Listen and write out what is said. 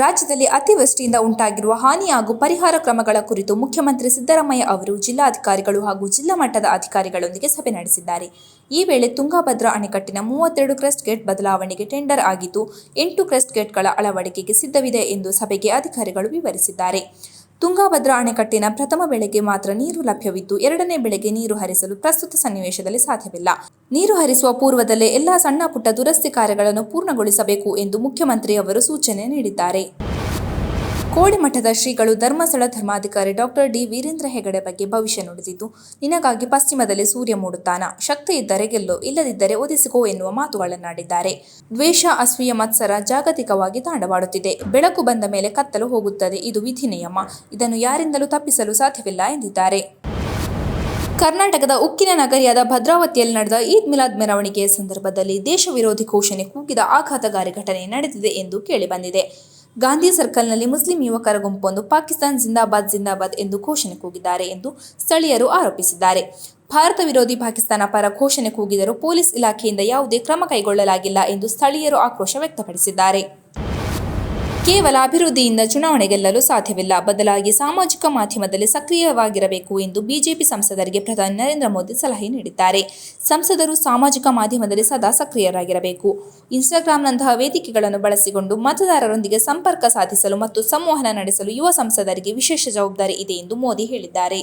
ರಾಜ್ಯದಲ್ಲಿ ಅತಿವೃಷ್ಟಿಯಿಂದ ಉಂಟಾಗಿರುವ ಹಾನಿ ಹಾಗೂ ಪರಿಹಾರ ಕ್ರಮಗಳ ಕುರಿತು ಮುಖ್ಯಮಂತ್ರಿ ಸಿದ್ದರಾಮಯ್ಯ ಅವರು ಜಿಲ್ಲಾಧಿಕಾರಿಗಳು ಹಾಗೂ ಜಿಲ್ಲಾ ಮಟ್ಟದ ಅಧಿಕಾರಿಗಳೊಂದಿಗೆ ಸಭೆ ನಡೆಸಿದ್ದಾರೆ. ಈ ವೇಳೆ ತುಂಗಭದ್ರಾ ಅಣೆಕಟ್ಟಿನ 32 ಕ್ರಸ್ಟ್ ಗೇಟ್ ಬದಲಾವಣೆಗೆ ಟೆಂಡರ್ ಆಗಿದ್ದು 8 ಕ್ರಸ್ಟ್ ಗೇಟ್ಗಳ ಅಳವಡಿಕೆಗೆ ಸಿದ್ಧವಿದೆ ಎಂದು ಸಭೆಗೆ ಅಧಿಕಾರಿಗಳು ವಿವರಿಸಿದ್ದಾರೆ. ತುಂಗಭದ್ರಾ ಅಣೆಕಟ್ಟಿನ ಪ್ರಥಮ ಬೆಳೆಗೆ ಮಾತ್ರ ನೀರು ಲಭ್ಯವಿದ್ದು, ಎರಡನೇ ಬೆಳೆಗೆ ನೀರು ಹರಿಸಲು ಪ್ರಸ್ತುತ ಸನ್ನಿವೇಶದಲ್ಲಿ ಸಾಧ್ಯವಿಲ್ಲ. ನೀರು ಹರಿಸುವ ಪೂರ್ವದಲ್ಲೇ ಎಲ್ಲಾ ಸಣ್ಣ ಪುಟ್ಟ ದುರಸ್ತಿ ಕಾರ್ಯಗಳನ್ನು ಪೂರ್ಣಗೊಳಿಸಬೇಕು ಎಂದು ಮುಖ್ಯಮಂತ್ರಿ ಅವರು ಸೂಚನೆ ನೀಡಿದ್ದಾರೆ. ಕೋಡಿಮಠದ ಶ್ರೀಗಳು ಧರ್ಮಸ್ಥಳ ಧರ್ಮಾಧಿಕಾರಿ ಡಾಕ್ಟರ್ ಡಿ. ವೀರೇಂದ್ರ ಹೆಗಡೆ ಬಗ್ಗೆ ಭವಿಷ್ಯ ನುಡಿದಿದ್ದು, ನಿನಗಾಗಿ ಪಶ್ಚಿಮದಲ್ಲಿ ಸೂರ್ಯ ಮೂಡುತ್ತಾನ, ಶಕ್ತಿ ಇದ್ದರೆ ಗೆಲ್ಲೋ, ಇಲ್ಲದಿದ್ದರೆ ಒದಿಸಿಕೋ ಎನ್ನುವ ಮಾತುಗಳನ್ನಾಡಿದ್ದಾರೆ. ದ್ವೇಷ, ಅಸೂಯೆ, ಮತ್ಸರ ಜಾಗತಿಕವಾಗಿ ತಾಂಡವಾಡುತ್ತಿದೆ. ಬೆಳಕು ಬಂದ ಮೇಲೆ ಕತ್ತಲು ಹೋಗುತ್ತದೆ. ಇದು ವಿಧಿ ನಿಯಮ. ಇದನ್ನು ಯಾರಿಂದಲೂ ತಪ್ಪಿಸಲು ಸಾಧ್ಯವಿಲ್ಲ ಎಂದಿದ್ದಾರೆ. ಕರ್ನಾಟಕದ ಉಕ್ಕಿನ ನಗರಿಯಾದ ಭದ್ರಾವತಿಯಲ್ಲಿ ನಡೆದ ಈದ್ ಮಿಲಾದ್ ಮೆರವಣಿಗೆಯ ಸಂದರ್ಭದಲ್ಲಿ ದೇಶ ವಿರೋಧಿ ಘೋಷಣೆ ಕೂಗಿದ ಆಘಾತಕಾರಿ ಘಟನೆ ನಡೆದಿದೆ ಎಂದು ಕೇಳಿಬಂದಿದೆ. ಗಾಂಧಿ ಸರ್ಕಲ್ನಲ್ಲಿ ಮುಸ್ಲಿಂ ಯುವಕರ ಗುಂಪೊಂದು ಪಾಕಿಸ್ತಾನ್ ಜಿಂದಾಬಾದ್ ಜಿಂದಾಬಾದ್ ಎಂದು ಘೋಷಣೆ ಕೂಗಿದ್ದಾರೆ ಎಂದು ಸ್ಥಳೀಯರು ಆರೋಪಿಸಿದ್ದಾರೆ. ಭಾರತ ವಿರೋಧಿ ಪಾಕಿಸ್ತಾನ ಪರ ಘೋಷಣೆ ಕೂಗಿದರೂ ಪೊಲೀಸ್ ಇಲಾಖೆಯಿಂದ ಯಾವುದೇ ಕ್ರಮ ಕೈಗೊಳ್ಳಲಾಗಿಲ್ಲ ಎಂದು ಸ್ಥಳೀಯರು ಆಕ್ರೋಶ ವ್ಯಕ್ತಪಡಿಸಿದ್ದಾರೆ. ಕೇವಲ ಅಭಿವೃದ್ಧಿಯಿಂದ ಚುನಾವಣೆ ಗೆಲ್ಲಲು ಸಾಧ್ಯವಿಲ್ಲ, ಬದಲಾಗಿ ಸಾಮಾಜಿಕ ಮಾಧ್ಯಮದಲ್ಲಿ ಸಕ್ರಿಯವಾಗಿರಬೇಕು ಎಂದು ಬಿಜೆಪಿ ಸಂಸದರಿಗೆ ಪ್ರಧಾನಿ ನರೇಂದ್ರ ಮೋದಿ ಸಲಹೆ ನೀಡಿದ್ದಾರೆ. ಸಂಸದರು ಸಾಮಾಜಿಕ ಮಾಧ್ಯಮದಲ್ಲಿ ಸದಾ ಸಕ್ರಿಯರಾಗಿರಬೇಕು. ಇನ್ಸ್ಟಾಗ್ರಾಂನಂತಹ ವೇದಿಕೆಗಳನ್ನು ಬಳಸಿಕೊಂಡು ಮತದಾರರೊಂದಿಗೆ ಸಂಪರ್ಕ ಸಾಧಿಸಲು ಮತ್ತು ಸಂವಹನ ನಡೆಸಲು ಯುವ ಸಂಸದರಿಗೆ ವಿಶೇಷ ಜವಾಬ್ದಾರಿ ಇದೆ ಎಂದು ಮೋದಿ ಹೇಳಿದ್ದಾರೆ.